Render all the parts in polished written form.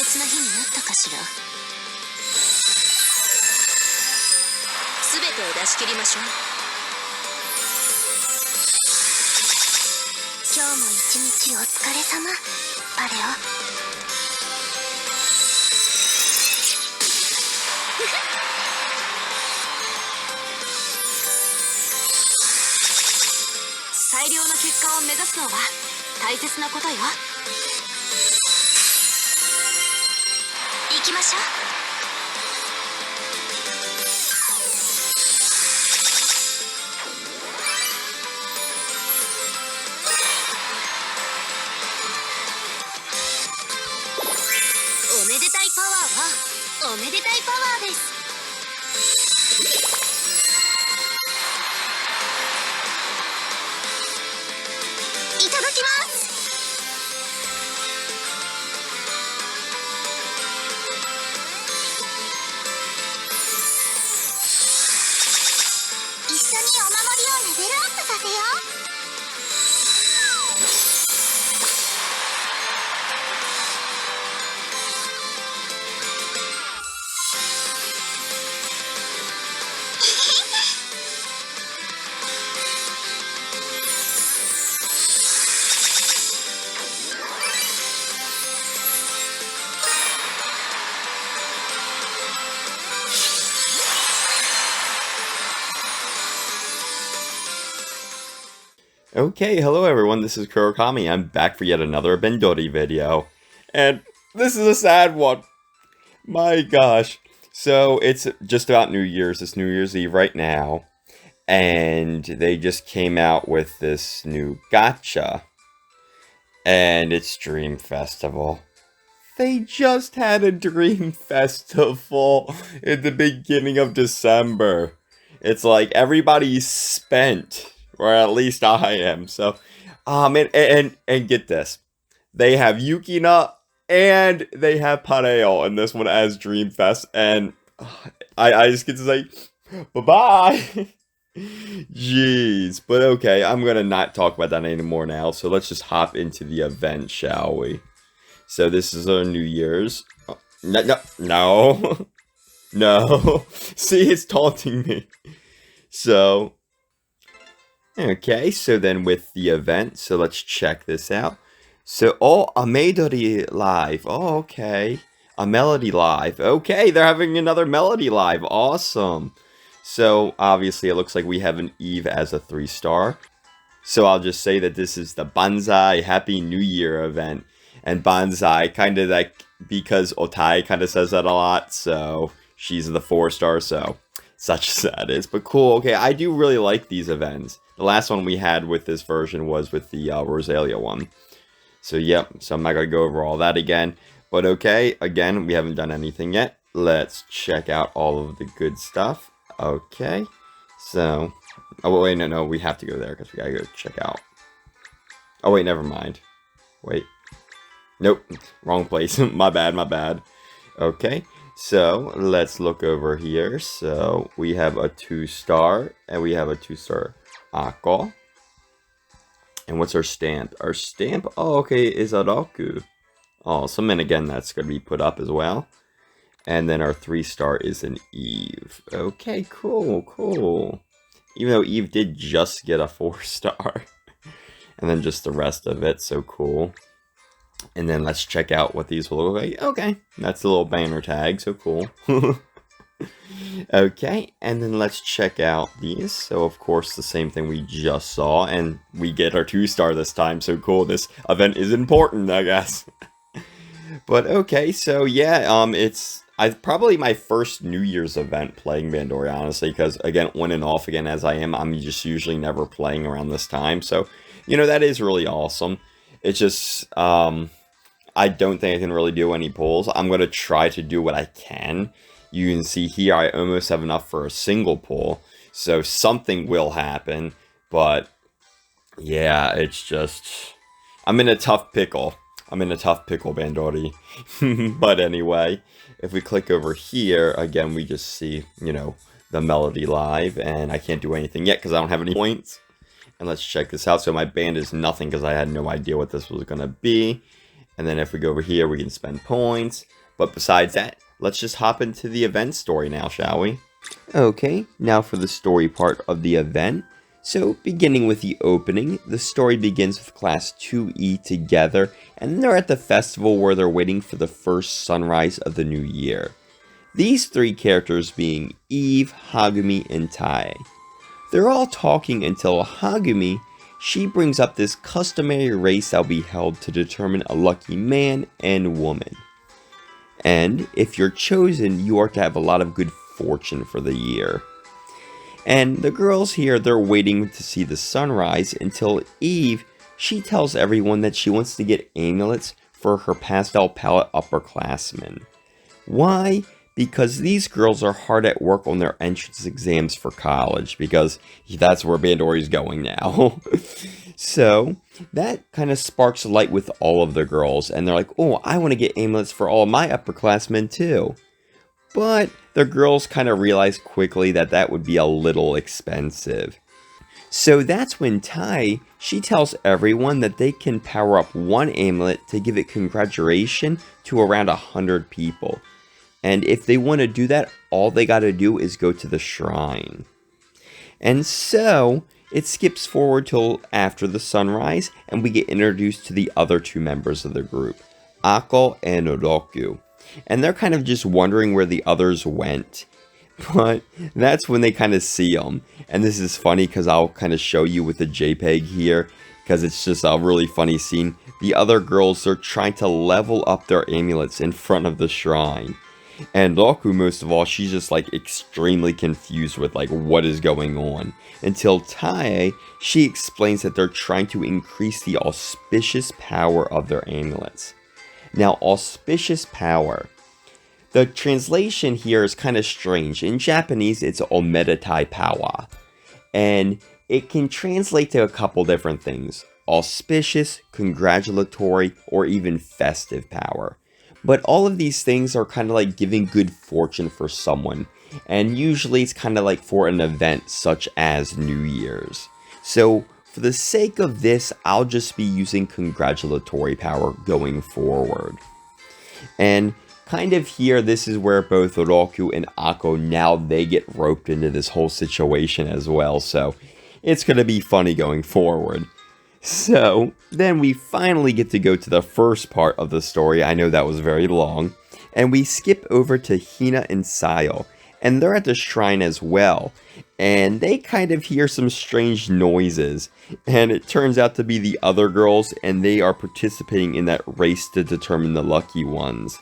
別な日になったかしら。全てを出し切りましょう。今日も一日お疲れ様、パレオ。最良の結果を目指すのは大切なことよ。行きましょう。おめでたいパワーはおめでたいパワーです。いただきます。一緒にお守りをレベルアップさせよう。Okay, hello everyone, this is Kurokami. I'm back for yet another Bandori video. And this is a sad one. My gosh. So, it's just about New Year's. It's New Year's Eve right now. And they just came out with this new Gacha. And it's Dream Festival. They just had a Dream Festival in the beginning of December. It's like everybody's spent. Or at least I am. So, and get this. They have Yukina and they have Pareo in this one as Dreamfest. And I just get to say, bye-bye. Jeez. But okay, I'm going to not talk about that anymore now. So let's just hop into the event, shall we? So this is our New Year's. No. No. See, it's taunting me. So... Okay, so then with the event, so let's check this out. So, a Melody Live. Oh, okay. A Melody Live. Okay, they're having another Melody Live. Awesome. So, obviously, it looks like we have an Eve as a 3-star. So, I'll just say that this is the Banzai Happy New Year event. And Banzai, kind of like, because Otai kind of says that a lot, so she's the 4-star, so such as that is. But cool, okay, I do really like these events. The last one we had with this version was with the Rosalia one. So, yep. So, I'm not going to go over all that again. But, okay. Again, we haven't done anything yet. Let's check out all of the good stuff. Okay. So. Oh, wait. No. We have to go there because we got to go check out. Oh, wait. Never mind. Wait. Nope. Wrong place. My bad. Okay. So, let's look over here. So, we have a 2-star. And we have a 2-star. Ako. And what's our stamp? Our stamp, oh, okay, is a Roku. Awesome, and again, that's going to be put up as well. And then our 3-star is an Eve. Okay, cool. Even though Eve did just get a 4-star. And then just the rest of it, so cool. And then let's check out what these will look like. Okay, that's a little banner tag, so cool. Okay, and then let's check out these. So, of course, the same thing we just saw, and we get our 2-star this time, so cool. This event is important, I guess. But, okay, so, yeah, it's probably my first New Year's event playing Bandori, honestly, because, again, on and off again as I am, I'm just usually never playing around this time, so, you know, that is really awesome. It's just, I don't think I can really do any pulls. I'm going to try to do what I can. You can see here I almost have enough for a single pull. So something will happen. But yeah, it's just... I'm in a tough pickle. Bandori. But anyway, if we click over here, again, we just see, you know, the Melody Live. And I can't do anything yet because I don't have any points. And let's check this out. So my band is nothing because I had no idea what this was going to be. And then if we go over here, we can spend points. But besides that, let's just hop into the event story now, shall we? Okay, now for the story part of the event. So, beginning with the opening, the story begins with Class 2E together, and they're at the festival where they're waiting for the first sunrise of the new year. These three characters being Eve, Hagumi, and Tai. They're all talking until Hagumi, she brings up this customary race that will be held to determine a lucky man and woman. And if you're chosen, you are to have a lot of good fortune for the year. And the girls here, they're waiting to see the sunrise until Eve, she tells everyone that she wants to get amulets for her pastel palette upperclassmen. Why? Because these girls are hard at work on their entrance exams for college, because that's where Bandori is going now. So, that kind of sparks light with all of the girls, and they're like, oh, I want to get amulets for all of my upperclassmen too. But the girls kind of realize quickly that that would be a little expensive. So that's when Tai, she tells everyone that they can power up one amulet to give it congratulation to around 100 people. And if they want to do that, all they gotta do is go to the shrine. And so, it skips forward till after the sunrise, and we get introduced to the other two members of the group, Ako and Oroku. And they're kind of just wondering where the others went. But that's when they kind of see them. And this is funny because I'll kind of show you with the JPEG here, because it's just a really funny scene. The other girls are trying to level up their amulets in front of the shrine. And Roku, most of all, she's just like extremely confused with like what is going on. Until Tai, she explains that they're trying to increase the auspicious power of their amulets. Now, auspicious power. The translation here is kind of strange. In Japanese, it's omedetai power. And it can translate to a couple different things. Auspicious, congratulatory, or even festive power. But all of these things are kind of like giving good fortune for someone. And usually it's kind of like for an event such as New Year's. So, for the sake of this, I'll just be using congratulatory power going forward. And kind of here, this is where both Oroku and Ako, now they get roped into this whole situation as well. So it's going to be funny going forward. So then we finally get to go to the first part of the story. I know that was very long. And we skip over to Hina and Sayo. And they're at the shrine as well. And they kind of hear some strange noises. And it turns out to be the other girls, and they are participating in that race to determine the lucky ones.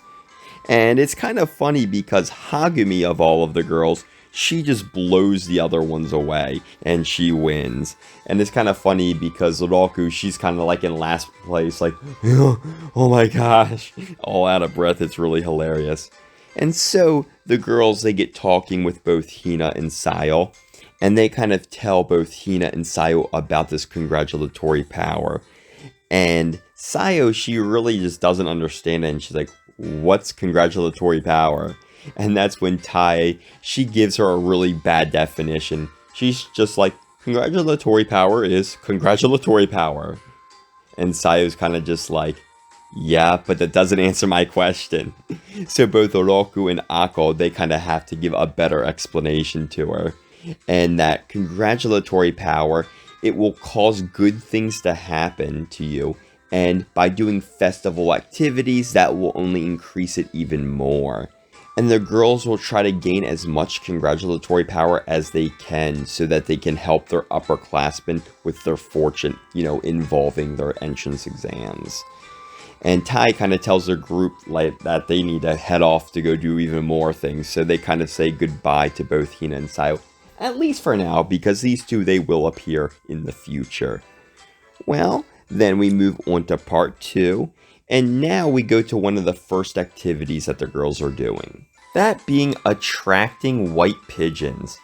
And it's kind of funny because Hagumi, of all of the girls, she just blows the other ones away, and she wins. And it's kind of funny because Oroku, she's kind of like in last place, like, oh my gosh, all out of breath. It's really hilarious. And so, the girls, they get talking with both Hina and Sayo, and they kind of tell both Hina and Sayo about this congratulatory power. And Sayo, she really just doesn't understand it, and she's like, what's congratulatory power? And that's when Tai, she gives her a really bad definition. She's just like, congratulatory power is congratulatory power. And Sayo's kind of just like, yeah, but that doesn't answer my question. So both Oroku and Ako, they kind of have to give a better explanation to her. And that congratulatory power, it will cause good things to happen to you. And by doing festival activities, that will only increase it even more. And the girls will try to gain as much congratulatory power as they can so that they can help their upperclassmen with their fortune, involving their entrance exams. And Tai kind of tells their group like that they need to head off to go do even more things. So they kind of say goodbye to both Hina and Sayo, at least for now, because these two, they will appear in the future. Well, then we move on to part 2. And now we go to one of the first activities that the girls are doing. That being attracting white pigeons.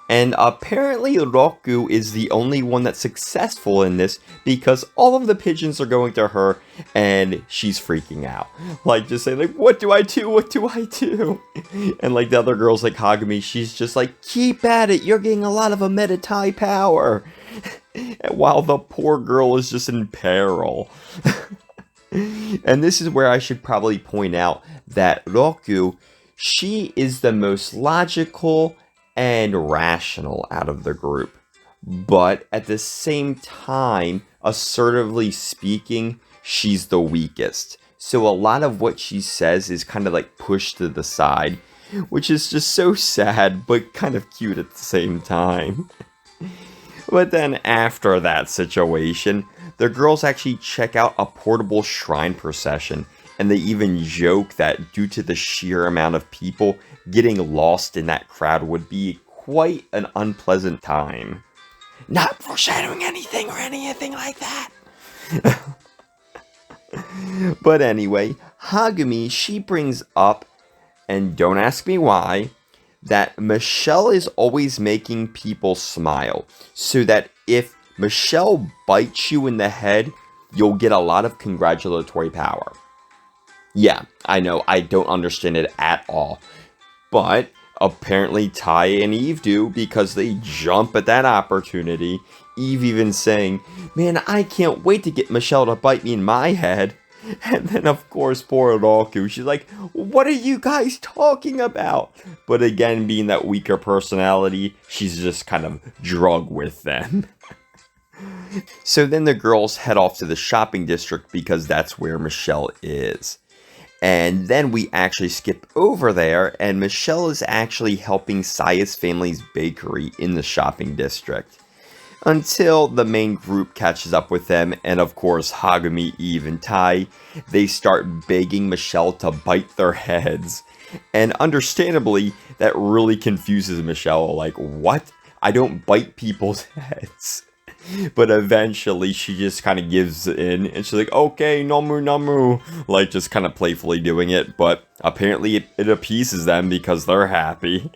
And apparently Roku is the only one that's successful in this because all of the pigeons are going to her and she's freaking out. Like, just saying, like, what do I do? What do I do? And like the other girls, like Hagumi, she's just like, keep at it. You're getting a lot of Omedetai power. While the poor girl is just in peril. And this is where I should probably point out that Roku, she is the most logical and rational out of the group. But at the same time, assertively speaking, she's the weakest. So a lot of what she says is kind of like pushed to the side, which is just so sad, but kind of cute at the same time. But then after that situation, the girls actually check out a portable shrine procession, and they even joke that due to the sheer amount of people, getting lost in that crowd would be quite an unpleasant time. Not foreshadowing anything or anything like that. But anyway, Hagumi, she brings up, and don't ask me why, that Michelle is always making people smile, so that if Michelle bites you in the head, you'll get a lot of congratulatory power. Yeah, I know, I don't understand it at all, but apparently Ty and Eve do, because they jump at that opportunity. Eve even saying, man, I can't wait to get Michelle to bite me in my head. And then, of course, poor Roku, she's like, what are you guys talking about? But again, being that weaker personality, she's just kind of drug with them. So then the girls head off to the shopping district because that's where Michelle is. And then we actually skip over there, and Michelle is actually helping Saya's family's bakery in the shopping district. Until the main group catches up with them, and of course Hagumi, Eve, and Tai, they start begging Michelle to bite their heads. And understandably, that really confuses Michelle, like, what? I don't bite people's heads. But eventually she just kind of gives in, and she's like, okay, nomu nomu, like just kind of playfully doing it, but apparently it appeases them because they're happy.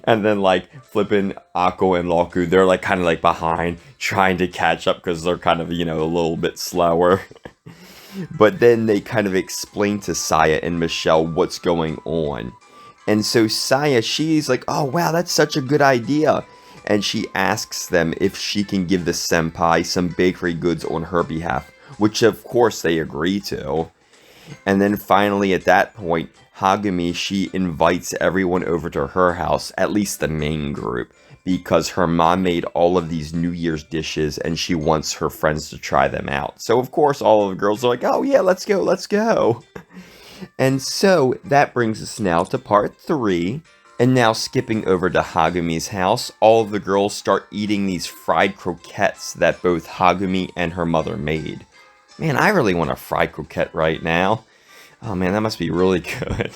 And then like flipping Akko and Loku, they're like kind of like behind, trying to catch up because they're kind of, you know, a little bit slower. But then they kind of explain to Saya and Michelle what's going on. And so Saya, she's like, oh wow, that's such a good idea. And she asks them if she can give the senpai some bakery goods on her behalf, which of course they agree to. And then finally at that point, Hagumi, she invites everyone over to her house, at least the main group, because her mom made all of these New Year's dishes and she wants her friends to try them out. So of course all of the girls are like, oh yeah, let's go, let's go. And so that brings us now to part 3. And now skipping over to Hagumi's house, all of the girls start eating these fried croquettes that both Hagumi and her mother made. Man, I really want a fried croquette right now. Oh man, that must be really good.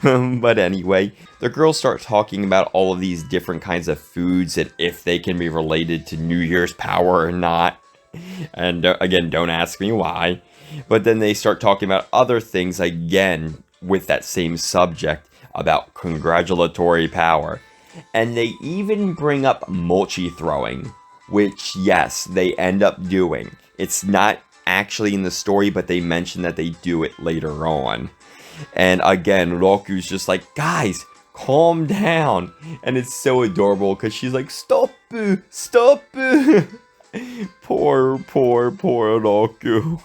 But anyway, the girls start talking about all of these different kinds of foods and if they can be related to New Year's power or not. And again, don't ask me why. But then they start talking about other things again with that same subject, about congratulatory power. And they even bring up mochi throwing, which yes, they end up doing. It's not actually in the story, but they mention that they do it later on. And again, Roku's just like, guys, calm down. And it's so adorable because she's like, stop, stop. Poor Roku.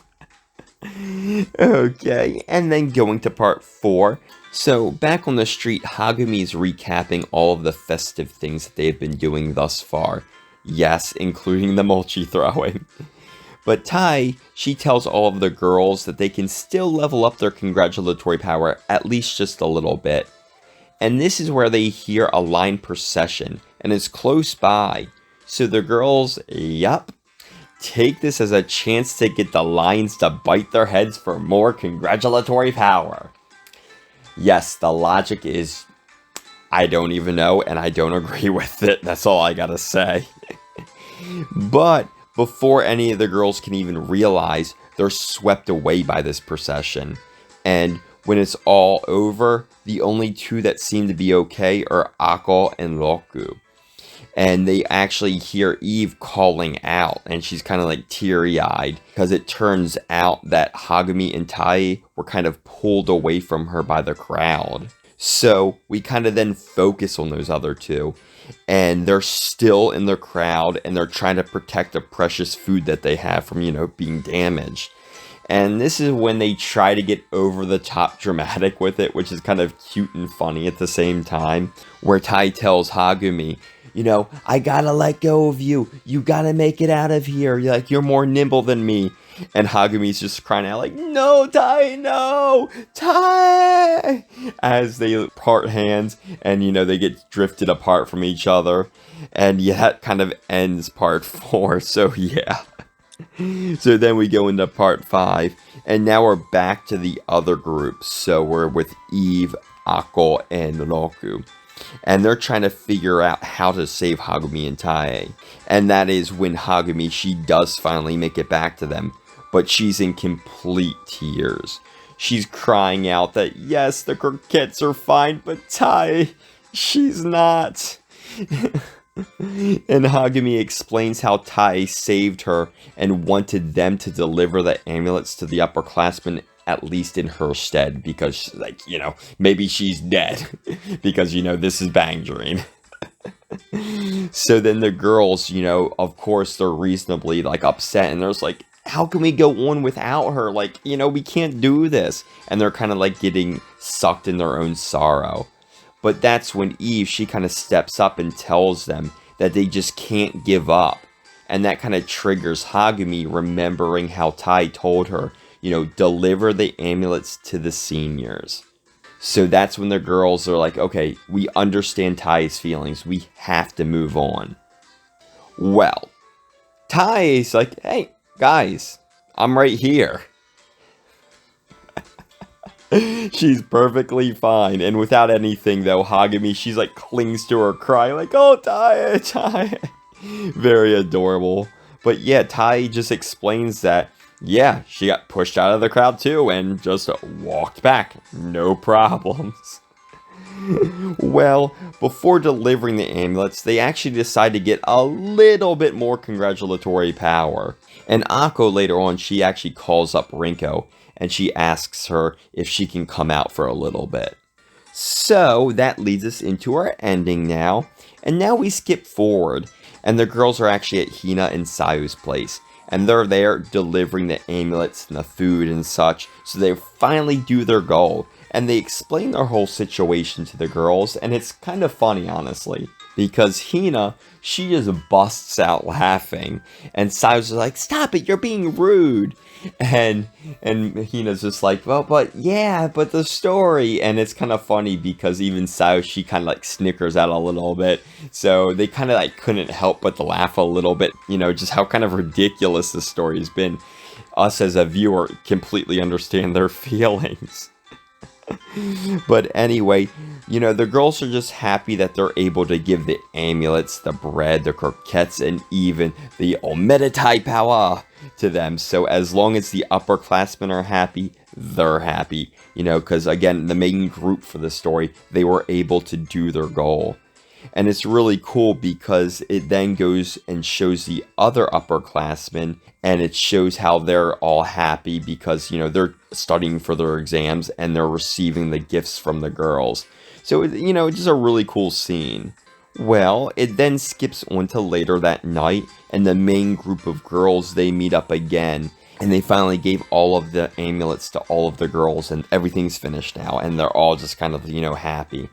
Okay, and then going to part 4. So, back on the street, Hagumi's recapping all of the festive things that they've been doing thus far. Yes, including the mochi throwing. But Tai, she tells all of the girls that they can still level up their congratulatory power at least just a little bit. And this is where they hear a line procession, and it's close by. So the girls, yup, take this as a chance to get the lions to bite their heads for more congratulatory power. Yes, the logic is, I don't even know, and I don't agree with it. That's all I gotta say. But before any of the girls can even realize, they're swept away by this procession. And when it's all over, the only two that seem to be okay are Akko and Roku. And they actually hear Eve calling out, and she's kind of like teary-eyed because it turns out that Hagumi and Tai were kind of pulled away from her by the crowd. So we kind of then focus on those other two, and they're still in the crowd, and they're trying to protect the precious food that they have from, you know, being damaged. And this is when they try to get over the top dramatic with it, which is kind of cute and funny at the same time. Where Tai tells Hagumi, you know, I gotta let go of you. You gotta make it out of here. You're more nimble than me. And Hagumi's just crying out like, no, Tai, no, Tai! As they part hands and, you know, they get drifted apart from each other. And yeah, that kind of ends part 4. So yeah. So then we go into part 5, and now we're back to the other groups. So we're with Eve, Ako, and Roku. And they're trying to figure out how to save Hagumi and Tae. And that is when Hagumi, she does finally make it back to them. But she's in complete tears. She's crying out that, yes, the croquettes are fine, but Tae, she's not. And Hagumi explains how Tai saved her and wanted them to deliver the amulets to the upperclassmen, at least in her stead, because, like, you know, maybe she's dead. Because, you know, this is BanG Dream. So then the girls, you know, of course, they're reasonably, like, upset, and they're just like, how can we go on without her? Like, you know, we can't do this. And they're kind of, like, getting sucked in their own sorrow. But that's when Eve, she kind of steps up and tells them that they just can't give up. And that kind of triggers Hagumi, remembering how Tai told her, you know, deliver the amulets to the seniors. So that's when the girls are like, okay, we understand Tai's feelings. We have to move on. Well, Tai is like, hey, guys, I'm right here. She's perfectly fine, and without anything though, Hagumi, she's like clings to her cry like, oh, Tai, Tai. Very adorable. But yeah, Tai just explains that, yeah, she got pushed out of the crowd too and just walked back. No problems. Well, before delivering the amulets, they actually decide to get a little bit more congratulatory power. And Ako later on, she actually calls up Rinko, and she asks her if she can come out for a little bit. So that leads us into our ending now. And now we skip forward, and the girls are actually at Hina and Sayu's place. And they're there delivering the amulets and the food and such, so they finally do their goal. And they explain their whole situation to the girls, and it's kind of funny, honestly. Because Hina, she just busts out laughing, and Sayu's like, stop it, you're being rude. And Hina's just like, well, but the story. And it's kind of funny because even Sayu, she kind of like snickers out a little bit. So they kind of like couldn't help but to laugh a little bit, you know, just how kind of ridiculous the story has been. Us as a viewer completely understand their feelings. But anyway, you know, the girls are just happy that they're able to give the amulets, the bread, the croquettes, and even the omedetai power to them. So as long as the upperclassmen are happy, they're happy. You know, because again, the main group for the story, they were able to do their goal. And it's really cool because it then goes and shows the other upperclassmen, and it shows how they're all happy because, you know, they're studying for their exams and they're receiving the gifts from the girls. So, you know, it's just a really cool scene. Well, it then skips on to later that night, and the main group of girls, they meet up again. And they finally gave all of the amulets to all of the girls, and everything's finished now, and they're all just kind of, you know, happy.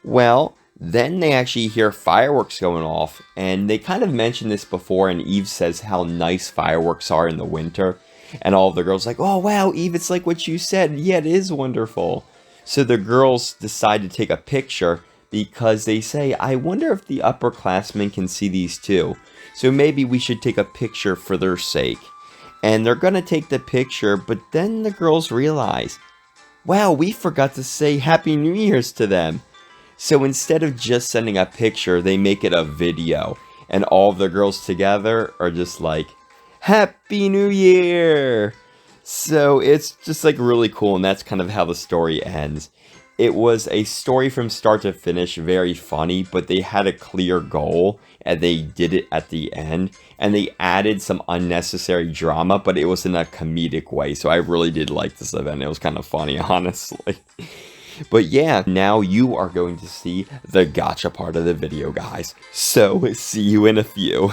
Well, then they actually hear fireworks going off, and they kind of mentioned this before, and Eve says how nice fireworks are in the winter. And all of the girls like, oh wow, Eve, it's like what you said. Yeah, it is wonderful. So the girls decide to take a picture because they say, I wonder if the upperclassmen can see these too. So maybe we should take a picture for their sake. And they're gonna take the picture, but then the girls realize, wow, we forgot to say Happy New Year's to them. So instead of just sending a picture, they make it a video. And all of the girls together are just like, Happy New Year! So it's just like really cool, and that's kind of how the story ends. It was a story from start to finish, very funny, but they had a clear goal, and they did it at the end. And they added some unnecessary drama, but it was in a comedic way. So I really did like this event. It was kind of funny, honestly. But yeah, now you are going to see the gacha part of the video, guys. So, see you in a few.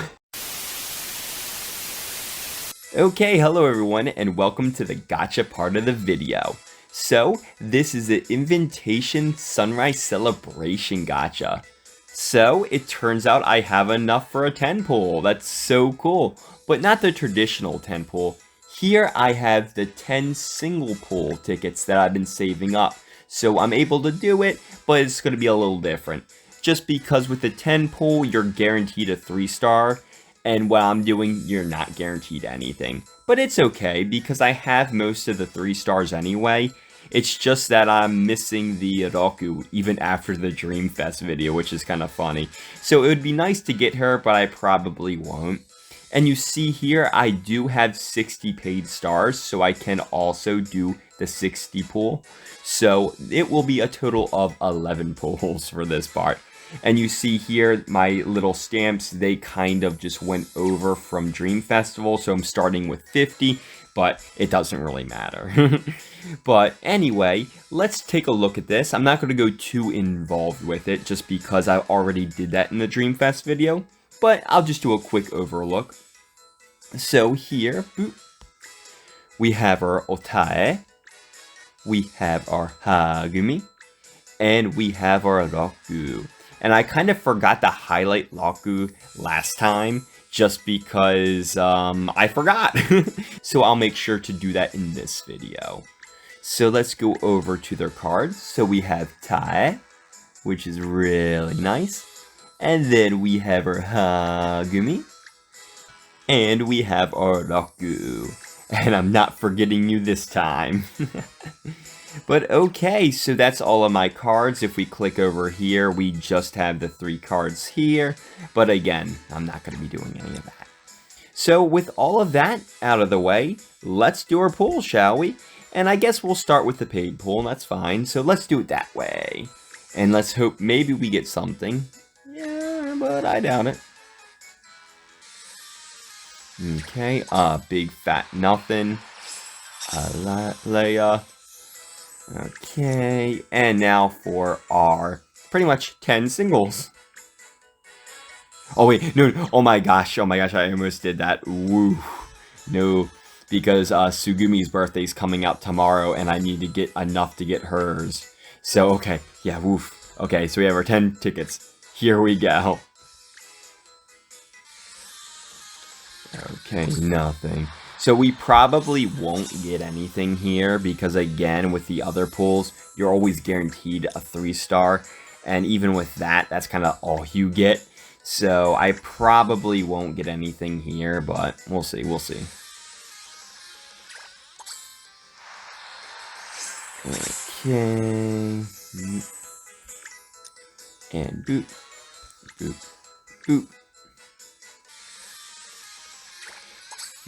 Okay, hello everyone, and welcome to the Gacha part of the video. So, this is the Invitation Sunrise Celebration Gacha. So, it turns out I have enough for a 10 pull. That's so cool. But not the traditional 10 pull. Here I have the 10 single pull tickets that I've been saving up. So I'm able to do it, but it's going to be a little different. Just because with the 10 pull, you're guaranteed a 3-star. And what I'm doing, you're not guaranteed anything. But it's okay, because I have most of the 3 stars anyway. It's just that I'm missing the Roku even after the Dreamfest video, which is kind of funny. So it would be nice to get her, but I probably won't. And you see here, I do have 60 paid stars, so I can also do the 60 pull. So it will be a total of 11 pulls for this part. And you see here, my little stamps, they kind of just went over from Dream Festival, so I'm starting with 50, but it doesn't really matter. But anyway, let's take a look at this. I'm not going to go too involved with it, just because I already did that in the Dreamfest video, but I'll just do a quick overlook. So here, boop, we have our Otae, we have our Hagumi, and we have our Roku. And I kind of forgot to highlight Roku last time, just because I forgot. So I'll make sure to do that in this video. So let's go over to their cards. So we have Tae, which is really nice. And then we have our Hagumi. And we have our Roku. And I'm not forgetting you this time. But okay, so that's all of my cards. If we click over here, we just have the 3 cards here. But again, I'm not going to be doing any of that. So with all of that out of the way, let's do our pull, shall we? And I guess we'll start with the paid pull, and that's fine. So let's do it that way. And let's hope maybe we get something. Yeah, but I doubt it. Okay, big fat nothing. Leia. Okay, and now for our pretty much 10 singles. Oh wait, no, oh my gosh, I almost did that. Woo. No, because Sugumi's birthday is coming out tomorrow, and I need to get enough to get hers. So, okay, yeah, woof. Okay, so we have our 10 tickets. Here we go. Okay, nothing. So we probably won't get anything here because, again, with the other pulls, you're always guaranteed a 3-star. And even with that, that's kind of all you get. So I probably won't get anything here, but we'll see, we'll see. Okay. And boop, boop, boop.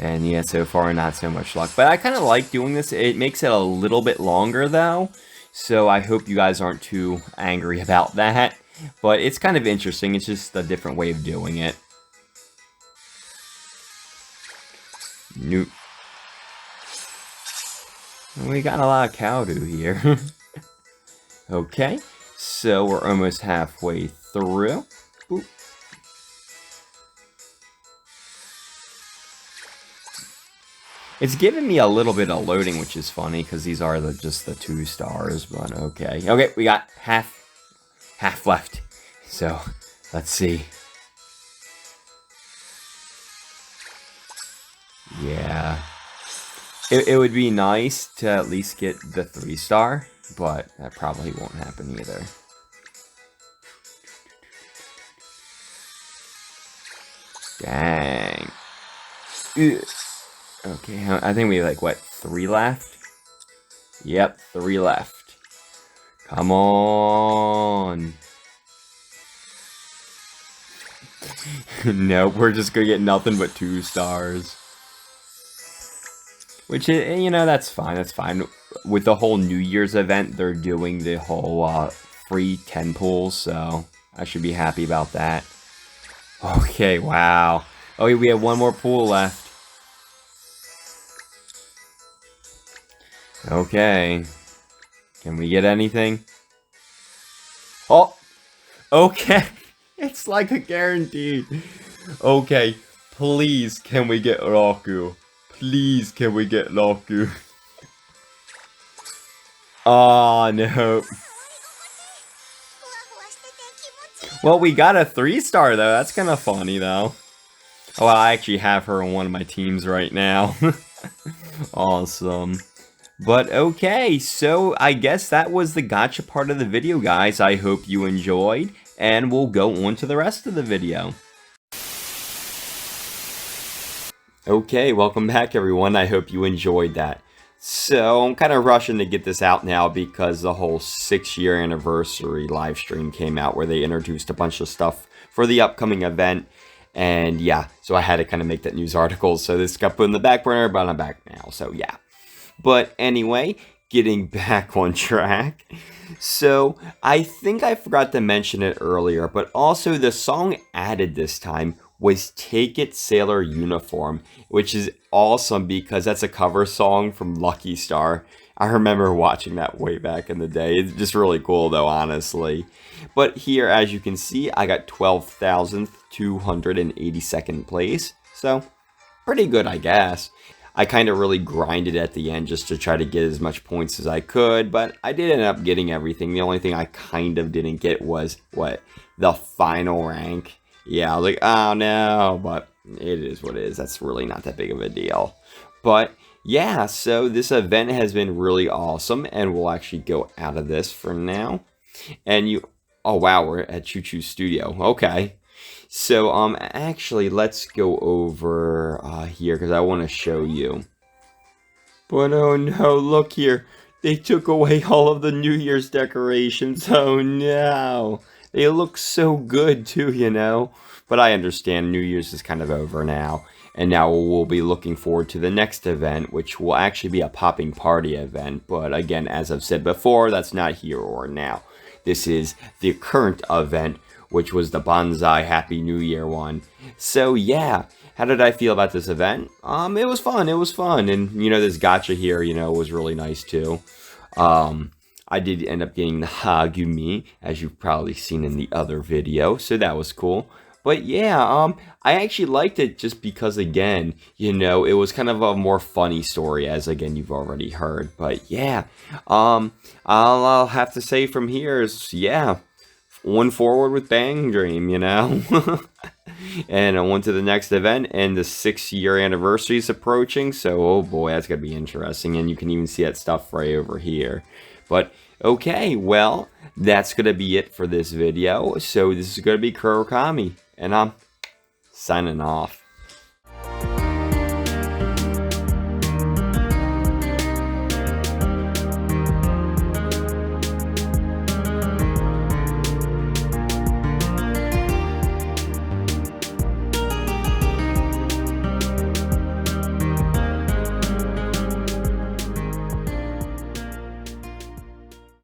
And yeah, so far not so much luck. But I kind of like doing this. It makes it a little bit longer though. So I hope you guys aren't too angry about that. But it's kind of interesting. It's just a different way of doing it. Nope. We got a lot of Cowdo here. Okay. So we're almost halfway through. Boop. It's giving me a little bit of loading, which is funny, because these are just the 2 stars, but okay. Okay, we got half left. So, let's see. Yeah. It would be nice to at least get the 3-star, but that probably won't happen either. Dang. Ugh. Okay, I think we have, like, what, 3 left? Yep, 3 left. Come on. Nope, we're just gonna get nothing but 2 stars. Which, you know, that's fine, that's fine. With the whole New Year's event, they're doing the whole free 10 pulls, so I should be happy about that. Okay, wow. Oh, we have 1 more pool left. Okay. Can we get anything? Oh! Okay. It's like a guarantee. Okay. Please, can we get Roku? Please, can we get Loku? Oh, no. Well, we got a 3-star, though. That's kind of funny, though. Oh, I actually have her on one of my teams right now. Awesome. But okay, so I guess that was the gacha part of the video, guys. I hope you enjoyed, and we'll go on to the rest of the video. Okay, welcome back, everyone. I hope you enjoyed that. So, I'm kind of rushing to get this out now because the whole 6-year anniversary live stream came out where they introduced a bunch of stuff for the upcoming event. And yeah, so I had to kind of make that news article. So this got put in the back burner, but I'm back now. So yeah. But anyway, getting back on track. So I think I forgot to mention it earlier, but also the song added this time was Take It Sailor Uniform, which is awesome because that's a cover song from Lucky Star. I remember watching that way back in the day. It's just really cool though, honestly. But here, as you can see, I got 12,282nd place. So, pretty good, I guess. I kind of really grinded at the end just to try to get as much points as I could, but I did end up getting everything. The only thing I kind of didn't get was, the final rank. Yeah, I was like, oh no, but it is what it is. That's really not that big of a deal. But yeah, so this event has been really awesome, and we'll actually go out of this for now. And oh wow, we're at Choo Choo Studio. Okay. So, actually, let's go over here because I want to show you. But oh no, look here. They took away all of the New Year's decorations. Oh no. They look so good too, you know. But I understand New Year's is kind of over now. And now we'll be looking forward to the next event, which will actually be a popping party event. But again, as I've said before, that's not here or now. This is the current event, which was the Banzai Happy New Year one. So yeah, how did I feel about this event? It was fun, and you know, this gacha here, you know, was really nice too. I did end up getting the Hagumi, as you've probably seen in the other video, so that was cool. But yeah, I actually liked it just because, again, you know, it was kind of a more funny story, as again you've already heard. But yeah, I'll have to say from here is, yeah, one forward with BanG Dream, you know. And on to the next event, and the 6-year anniversary is approaching, so oh boy, that's gonna be interesting. And you can even see that stuff right over here. But okay, well, that's gonna be it for this video. So this is gonna be Kurokami, and I'm signing off.